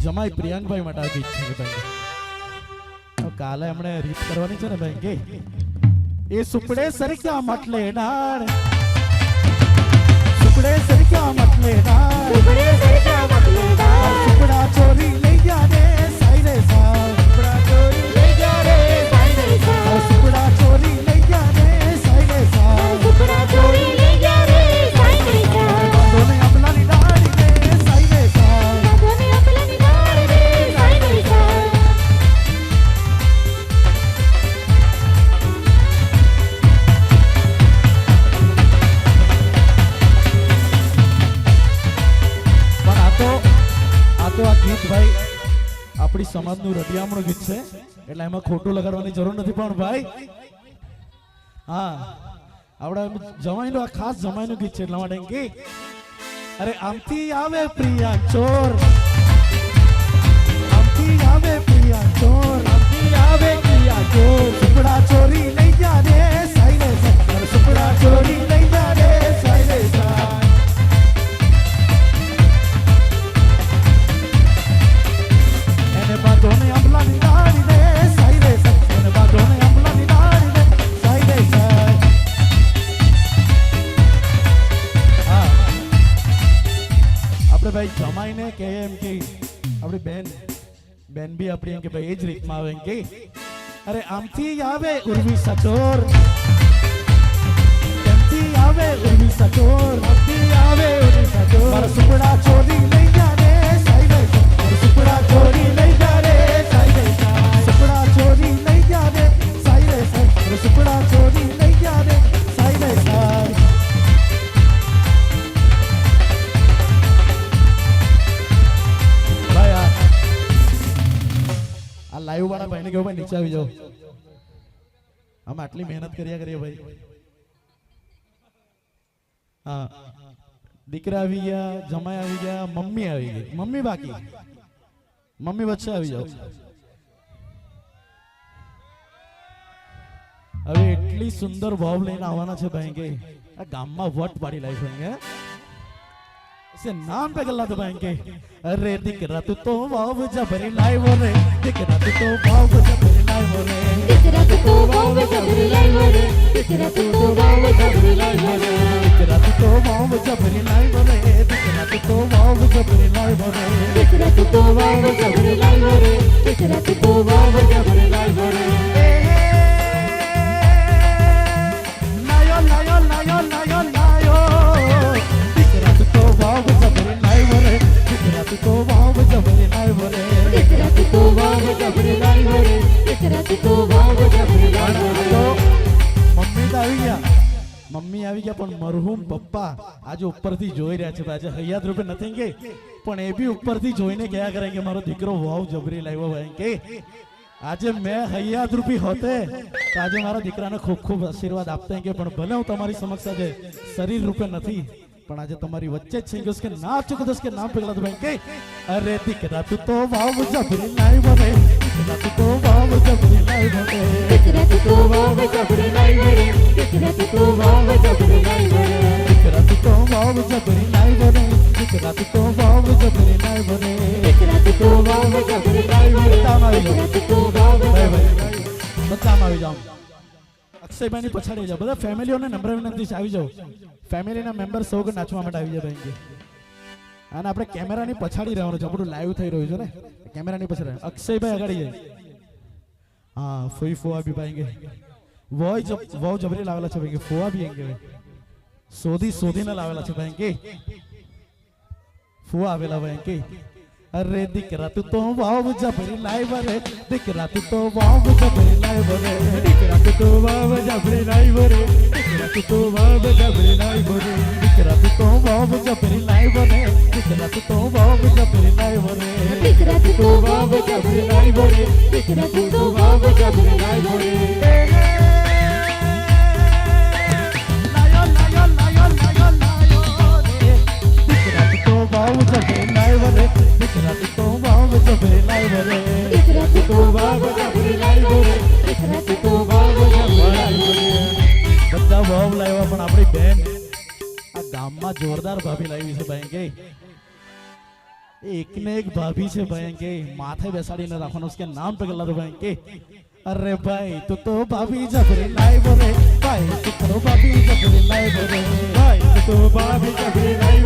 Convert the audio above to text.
જમાઈ પ્રિયાંકભાઈ માટે આ ગીત છે ભાઈ. કાલે હમણે રીત કરવાની છે ને ભાઈ કે એ સુપડે સરક્યા મટલે ડાળ, સુપડે સરક્યા મટલે ડાળ, સુપડે સરક્યા મટલે ડાળ, સુપડા ચોરી લઈ ગયા રે સાઈરે સા, સુપડા ચોરી લઈ ગયા રે સાઈરે સા, સુપડા ચોરી લઈ ગયા રે સાઈરે સા, સુપડા ચોરી લઈ ગયા રે સાઈરે સા, બાંધોને અમલાની ડાળ રે સાઈરે સા, બાંધોને અમલાની ડાળ રે સાઈરે સા. આ ગીત ભાઈ આપણી સમાજનું રડિયામણું ગીત છે એટલે એમાં ખોટું લગાડવાની જરૂર નથી પણ ભાઈ હા આપણા જમાઈનું આ ખાસ જમાઈનું ગીત છે એટલા માટે કે અરે આમથી આવે પ્રિયા ચોર, આમથી આવે પ્રિયા ચોર, આમથી આવે પ્રિયા ચોર, સુપડા ચોરી લઈ જા રે સાઈરે સા, સુપડા ચોરી લઈ જા રે સાઈરે સા. બાંધોને અમલાની ડાળી રે સાઈરે સા, એને બાંધોને અમલાની ડાળી રે સાઈરે સા. હા આપણે ભાઈ જમાઈને કહે એમ કે આપણી બેન બી આપણી એમ કે ભાઈ એ જ રીતમાં આવે એમ કે અરે આમથી આવે ઉર્વી સચોર, એમથી આવે ઉર્વી સચોર, આમથી આવે ઉર્વી સચોર, મારા સુપડા ચોરી લઈ જા રે સાઈરે સા, મારા સુપડા ચોરી લઈ જા રે સાઈરે સા, સુપડા ચોરી લઈ જા રે સાઈરે સા, મારા સુપડા ચોરી લઈ જા રે સાઈરે સા. ભાઈ આ લાઈવ વાળા ભાઈને કેવું ભાઈ નીચે આવી જાઓ, અમે આટલી મહેનત કર્યા કરીએ ભાઈ. હા દીકરા આવી ગયા, જમાઈ આવી ગયા, મમ્મી આવી ગઈ, મમ્મી બાકી, મમ્મી વચ્ચે આવી જાઓ. હવે એટલી સુંદર ભાવ લઈને આવવાના છે ભાઈ કે આ ગામમાં વટ પાડી લાવી ભાઈ કે નામ पे गला तो भाई के अरे દીકરા તું તો વાવ જબરી લાવ્યો રે, દીકરા તું તો વાવ જબરી લાવ્યો રે, દીકરા તું તો વાવ જબરી લાવ્યો રે, દીકરા તું તો વાવ જબરી લાવ્યો રે, દીકરા તું તો વાવ જબરી લાવ્યો રે, દીકરા તું તો વાવ જબરી લાવ્યો રે, દીકરા તું તો વાવ જબરી લાવ્યો રે, દીકરા તું તો વાવ જબરી લાવ્યો રે. લાયો લાયો લાયો લાયો લાયો, દીકરા તું તો વાવ જબરી લાવ્યો રે, દીકરા તું તો વાવ જબરી લાવ્યો રે, દીકરા તું તો વાવ જબરી લાવ્યો રે, દીકરા તું તો વાવ જબરી લાવ્યો રે. મમ્મી તો આવી ગયા, મમ્મી આવી ગયા પણ મરહુમ પપ્પા આજે ઉપરથી જોઈ રહ્યા છે. આજે હૈયાત રૂપે નથી કે પણ એ બી ઉપરથી જોઈને કયા કરે કે મારો દીકરો વાવ જબરી લાવ્યો ભાઈ કે આજે મેં હૈયાત રૂપી હોતે તો આજે મારા દીકરાને ખૂબ ખૂબ આશીર્વાદ આપતા કે પણ ભલે હું તમારી સમક્ષ આજે શરીર રૂપે નથી પણ આજે તમારી વચ્ચે જ છે કે ના ચૂકદસ કે નામ પગલા ભાઈ કે અરે દીકરા તું તો વાવ જબરી લાવ્યો રે, દીકરા તું તો વાવ જબરી લાવ્યો રે, દીકરા તું તો વાવ જબરી લાવ્યો રે, દીકરા તું તો વાવ જબરી લાવ્યો રે, દીકરા તું તો વાવ જબરી લાવ્યો રે, દીકરા તું તો વાવ જબરી લાવ્યો રે, દીકરા તું તો વાવ જબરી લાવ્યો રે, દીકરા તું તો વાવ જબરી લાવ્યો રે. બધામાં આવી જાઓ, અક્ષયભાઈ ની પછાડી જાઓ, બધા ફેમિલીઓને નમ્ર વિનંતી છે આવી જાઓ, ફેમિલીના મેમ્બર સૌ નાચવા માટે આવી જાય ભાઈ. અને આપણે કેમેરાની પછાડી રહેવાનું છે, આપણું લાઈવ થઈ રહ્યું છે ને કેમેરાની પછાડી. અક્ષયભાઈ આગળ જાય, હા ફોઈ ફોવા બી ભાઈ વહુ જબરી લાવેલા છે ભાઈ, ફોવા બી એંગે શોધીને લાવેલા છે ભાઈ કે ફોવા આવેલા ભાઈ કે અરે દીકરા તું તો વાવ જબરી લાવ્યો રે, દીકરા તું તો વાવ જબરી લાવ્યો રે, દીકરા તું તો વાવ જબરી લાવ્યો રે, દીકરા તું તો વાવ જબરી લાવ્યો રે, દીકરા તું તો વાવ જબરી લાવ્યો રે, દીકરા તું તો વાવ જબરી લાવ્યો રે, દીકરા તું તો વાવ જબરી લાવ્યો રે, દીકરા તું તો વાવ જબરી લાવ્યો રે. લાયો લાયો લાયો લાયો લાયો રે, દીકરા તું તો વાવ જબરી લાવ્યો રે, દીકરા તું તો વાવ જબરી લાવ્યો રે, દીકરા તું તો વાવ જબરી લાવ્યો રે, દીકરા તું તો વાવ જબરી લાવ્યો રે. બધા વાવ લાવ્યા પણ આપણી બેન આ ગામમાં જોરદાર ભાભી લાવી છે ભાઈ કે એક ને એક ભાભી છે ભાઈ કે માથે બેસાડીને રાખવાનું उसके नाम पे गला भाई के अरे भाई तू तो भाभी जबरी लाई बोले भाई तू तो भाभी जबरी लाई बोले ભાઈ તું તો ભાભી જબરી લાઈ